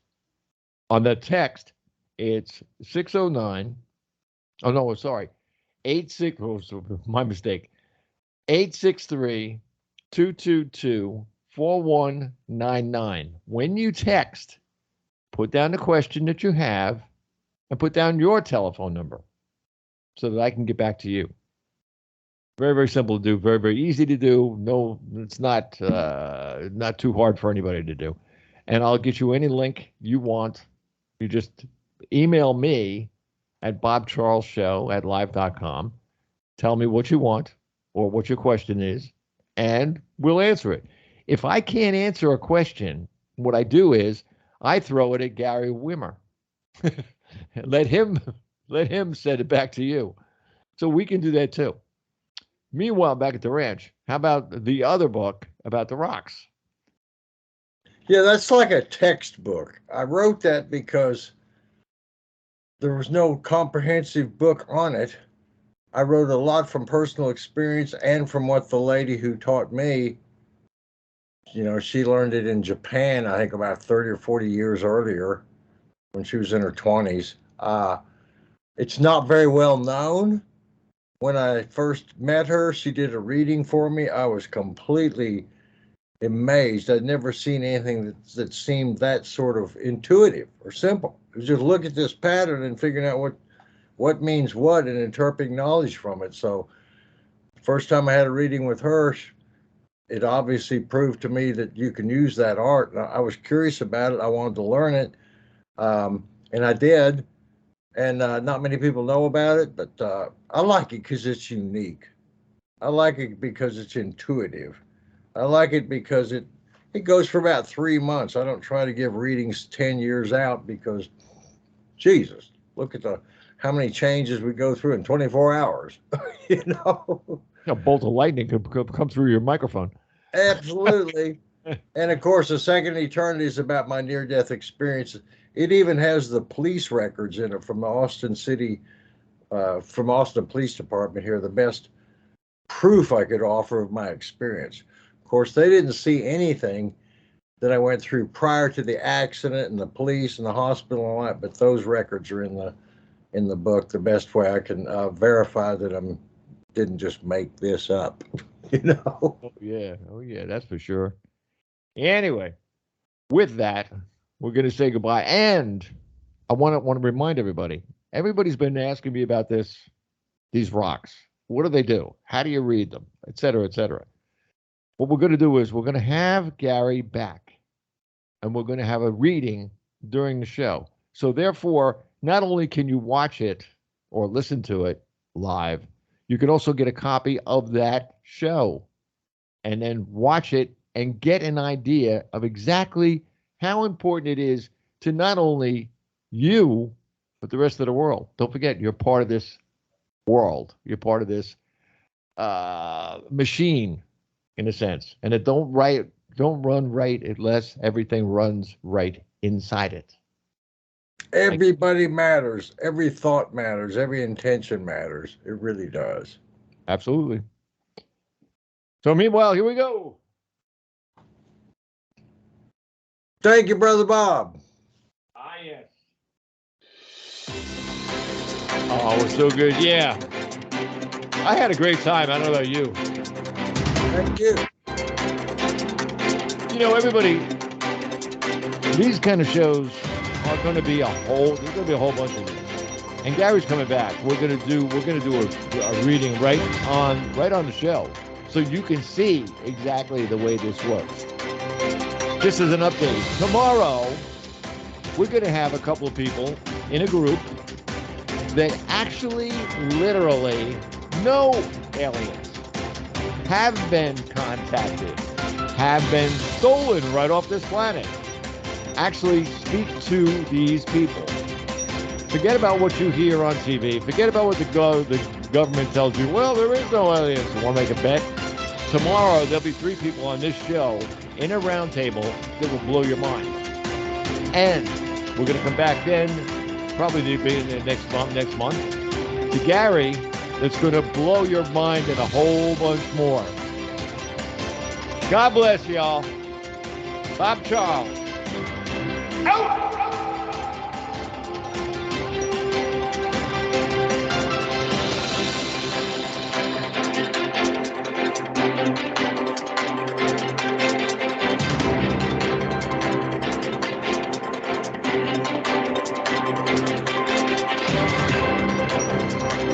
on the text. It's 609. Oh, no, sorry. 86. Oh, my mistake. 863-222-4199. When you text, put down the question that you have and put down your telephone number so that I can get back to you. Very, very simple to do. Very, very easy to do. No, it's not too hard for anybody to do. And I'll get you any link you want. You just email me at bobcharlesshow@live.com. Tell me what you want or what your question is, and we'll answer it. If I can't answer a question, what I do is I throw it at Gary Wimmer. let him send it back to you. So we can do that too. Meanwhile, back at the ranch, how about the other book about the rocks? Yeah, that's like a textbook. I wrote that because there was no comprehensive book on it. I wrote a lot from personal experience and from what the lady who taught me, she learned it in Japan, I think about 30 or 40 years earlier when she was in her 20s. It's not very well known. When I first met her, she did a reading for me. I was completely amazed. I'd never seen anything that seemed that sort of intuitive or simple. It was just look at this pattern and figuring out what means what and interpreting knowledge from it. So first time I had a reading with her, it obviously proved to me that you can use that art. I was curious about it. I wanted to learn it. And I did. And not many people know about it, but I like it because it's unique. I like it because it's intuitive. I like it because it It goes for about 3 months. I don't try to give readings 10 years out because, Jesus, look at how many changes we go through in 24 hours. You know? A bolt of lightning could come through your microphone. Absolutely. And of course, The Second Eternity is about my near-death experience. It even has the police records in it from the Austin Police Department here, the best proof I could offer of my experience. Of course, they didn't see anything that I went through prior to the accident and the police and the hospital and all that, but those records are in the book, the best way I can verify that I didn't just make this up, you know? Oh, yeah, that's for sure. Anyway, with that, we're going to say goodbye. And I want to remind everybody, everybody's been asking me about these rocks. What do they do? How do you read them? Et cetera, et cetera. What we're going to do is we're going to have Gary back, and we're going to have a reading during the show. So therefore, not only can you watch it or listen to it live, you can also get a copy of that show and then watch it and get an idea of exactly how important it is to not only you, but the rest of the world. Don't forget, you're part of this world. You're part of this machine, in a sense. And it don't run right unless everything runs right inside it. Everybody matters. Every thought matters. Every intention matters. It really does. Absolutely. So meanwhile, here we go. Thank you, Brother Bob. Ah, yes. Oh, we're so good. Yeah. I had a great time. I don't know about you. Thank you. You know, everybody, these kind of shows are going to be there's going to be a whole bunch of these. And Gary's coming back. We're going to do a reading right on the show, so you can see exactly the way this works. Just as an update, tomorrow we're going to have a couple of people in a group that actually literally know aliens, have been contacted, have been stolen right off this planet. Actually speak to these people. Forget about what you hear on TV. Forget about what the government tells you. Well, there is no aliens. You want to make a bet? Tomorrow, there'll be 3 people on this show in a round table that will blow your mind. And we're going to come back then, probably next month, to Gary, that's going to blow your mind and a whole bunch more. God bless y'all. Bob Charles. Out!